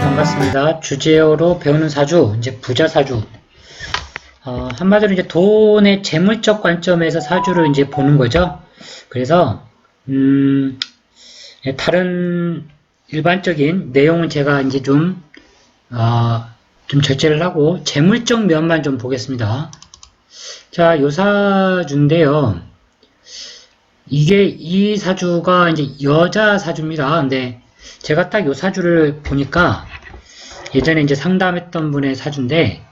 반갑습니다. 주제어로 배우는 사주, 이제 부자 사주. 한마디로 이제 돈의 재물적 관점에서 사주를 이제 보는 거죠. 그래서, 다른 일반적인 내용은 제가 이제 좀 절제를 하고, 재물적 면만 좀 보겠습니다. 자, 요 사주인데요. 이 사주가 이제 여자 사주입니다. 근데 제가 딱 요 사주를 보니까 예전에 이제 상담했던 분의 사주인데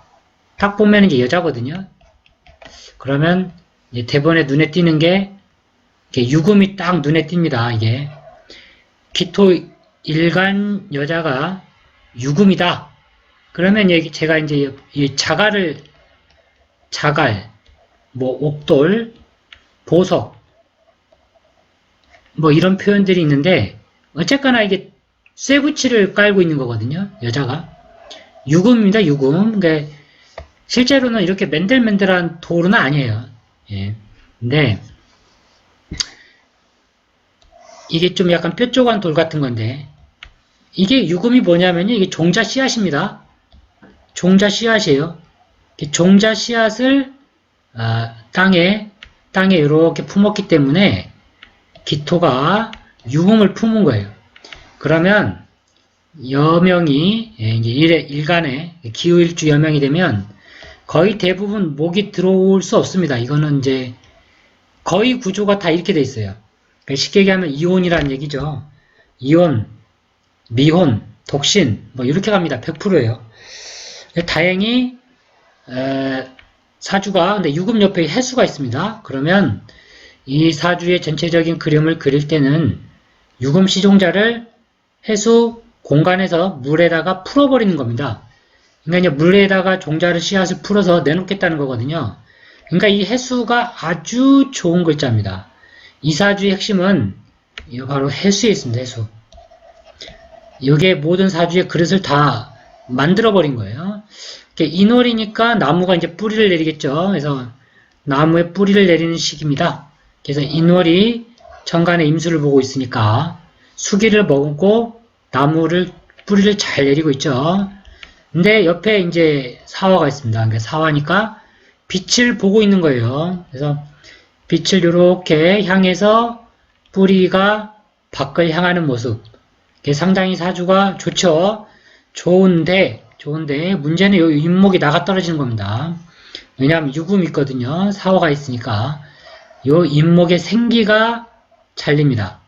딱 보면 이제 여자거든요. 그러면 이제 대본에 눈에 띄는 게 유금이 딱 눈에 띕니다. 이게 기토 일간 여자가 유금이다. 그러면 제가 이제 이 자갈, 뭐 옥돌, 보석, 뭐 이런 표현들이 있는데 어쨌거나 이게 쇠붙이를 깔고 있는 거거든요. 여자가. 유금입니다. 유금. 그러니까 실제로는 이렇게 맨들맨들한 돌은 아니에요. 예. 근데 이게 좀 약간 뾰족한 돌 같은 건데 이게 유금이 뭐냐면요. 이게 종자 씨앗입니다. 종자 씨앗이에요. 종자 씨앗을 땅에 이렇게 품었기 때문에 기토가 유금을 품은 거예요. 그러면 여명이 이제 일간에 기후일주 여명이 되면 거의 대부분 목이 들어올 수 없습니다. 이거는 이제 거의 구조가 다 이렇게 돼 있어요. 그러니까 쉽게 얘기하면 이혼이라는 얘기죠. 이혼, 미혼, 독신 뭐 이렇게 갑니다. 100%예요. 다행히 사주가 근데 유금 옆에 해수가 있습니다. 그러면 이 사주의 전체적인 그림을 그릴 때는 유금 시종자를 해수 공간에서 물에다가 풀어버리는 겁니다. 그러니까 이제 물에다가 종자를 씨앗을 풀어서 내놓겠다는 거거든요. 그러니까 이 해수가 아주 좋은 글자입니다. 이 사주의 핵심은 바로 해수에 있습니다. 해수. 이게 모든 사주의 그릇을 다 만들어버린 거예요. 인월이니까 나무가 이제 뿌리를 내리겠죠. 그래서 나무에 뿌리를 내리는 시기입니다. 그래서 인월이 천간에 임수를 보고 있으니까 수기를 머금고 나무를 뿌리를 잘 내리고 있죠. 근데 옆에 이제 사화가 있습니다. 그러니까 사화니까 빛을 보고 있는 거예요. 그래서 빛을 이렇게 향해서 뿌리가 밖을 향하는 모습. 상당히 사주가 좋죠. 좋은데 문제는 이 윗목이 나가 떨어지는 겁니다. 왜냐하면 유금이 있거든요. 사화가 있으니까 요 윗목의 생기가 잘립니다.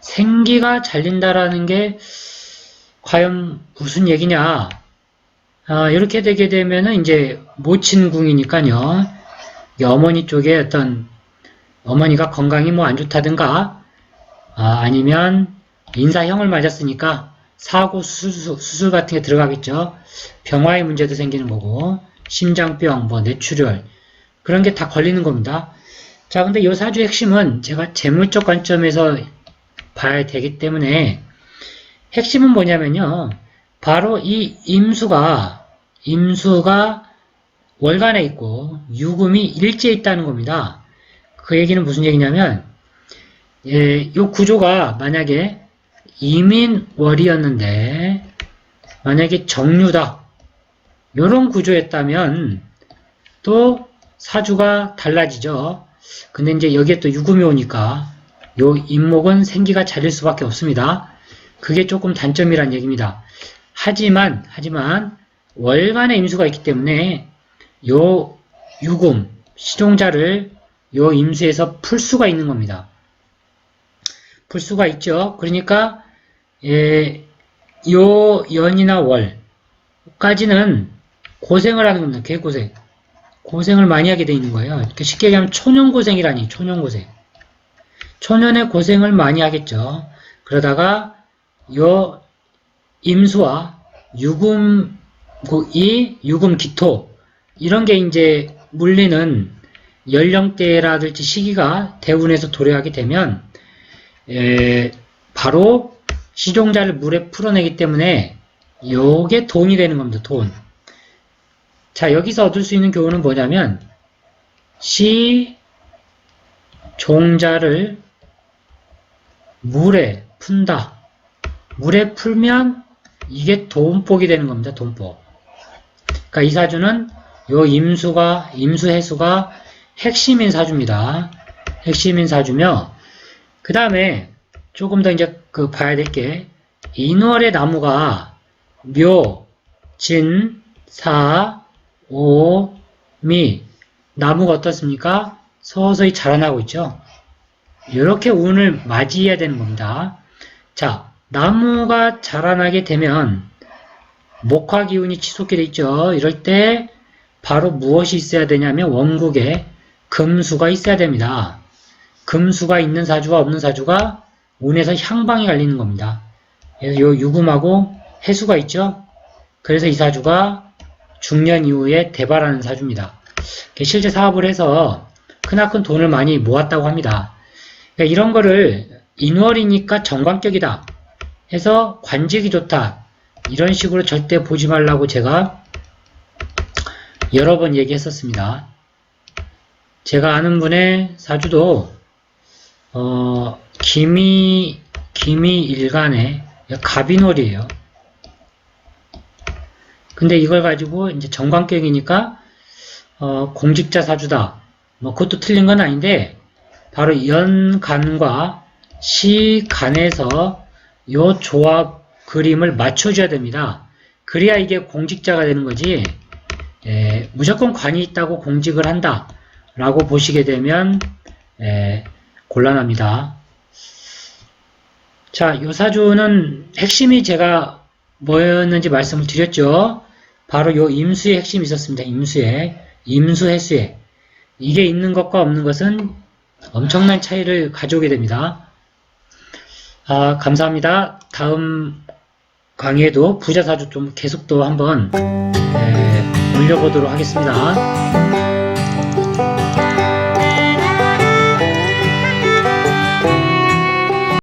생기가 잘린다라는 게 과연 무슨 얘기냐? 이렇게 되게 되면은 이제 모친궁이니까요. 어머니 쪽에 어떤 어머니가 건강이 뭐 안 좋다든가 아니면 인사형을 맞았으니까 사고 수술 같은 게 들어가겠죠. 병화의 문제도 생기는 거고 심장병, 뭐 뇌출혈 그런 게 다 걸리는 겁니다. 자, 근데 이 사주의 핵심은 제가 재물적 관점에서 봐야 되기 때문에 핵심은 뭐냐면요. 바로 이 임수가 월간에 있고 유금이 일지에 있다는 겁니다. 그 얘기는 무슨 얘기냐면 이 구조가 만약에 임인월이었는데 만약에 정유다 이런 구조였다면 또 사주가 달라지죠. 근데 이제 여기에 또 유금이 오니까 요 임목은 생기가 잘릴 수밖에 없습니다. 그게 조금 단점이란 얘기입니다. 하지만 월간에 임수가 있기 때문에 요 유금 시종자를 요 임수에서 풀 수가 있는 겁니다. 풀 수가 있죠. 그러니까 요 연이나 월까지는 고생을 하는 겁니다. 개고생. 고생을 많이 하게 돼 있는 거예요. 쉽게 얘기하면 초년고생이라니, 초년고생. 초년의 고생을 많이 하겠죠. 그러다가 요 임수와 유금 기토 이런 게 이제 물리는 연령대라든지 시기가 대운에서 도래하게 되면 바로 시종자를 물에 풀어내기 때문에 요게 돈이 되는 겁니다. 돈. 자, 여기서 얻을 수 있는 교훈은 뭐냐면 시종자를 물에 푼다. 물에 풀면 이게 돈복이 되는 겁니다. 돈복. 그러니까 이 사주는 요 임수 해수가 핵심인 사주입니다. 핵심인 사주며, 그 다음에 조금 더 이제 봐야 될 게, 인월의 나무가 묘, 진, 사, 오, 미, 나무가 어떻습니까? 서서히 자라나고 있죠. 이렇게 운을 맞이해야 되는 겁니다. 자, 나무가 자라나게 되면 목화 기운이 치솟게 돼 있죠. 이럴 때 바로 무엇이 있어야 되냐면 원국에 금수가 있어야 됩니다. 금수가 있는 사주와 없는 사주가 운에서 향방이 갈리는 겁니다. 그래서 요 유금하고 해수가 있죠. 그래서 이 사주가 중년 이후에 대발하는 사주입니다. 실제 사업을 해서 크나큰 돈을 많이 모았다고 합니다. 그러니까 이런 거를 인월이니까 정관격이다 해서 관직이 좋다, 이런 식으로 절대 보지 말라고 제가 여러 번 얘기했었습니다. 제가 아는 분의 사주도 기미 일간의 갑인월이에요. 근데 이걸 가지고 이제 정관격이니까 공직자 사주다, 뭐 그것도 틀린 건 아닌데, 바로 연간과 시간에서 요 조합 그림을 맞춰줘야 됩니다. 그래야 이게 공직자가 되는 거지, 무조건 관이 있다고 공직을 한다 라고 보시게 되면 곤란합니다. 자, 요 사주는 핵심이 제가 뭐였는지 말씀을 드렸죠. 바로 요 임수의 핵심이 있었습니다. 임수 해수에. 이게 있는 것과 없는 것은 엄청난 차이를 가져오게 됩니다. 감사합니다. 다음 강의에도 부자사주 좀 계속 또 한번 올려보도록 하겠습니다.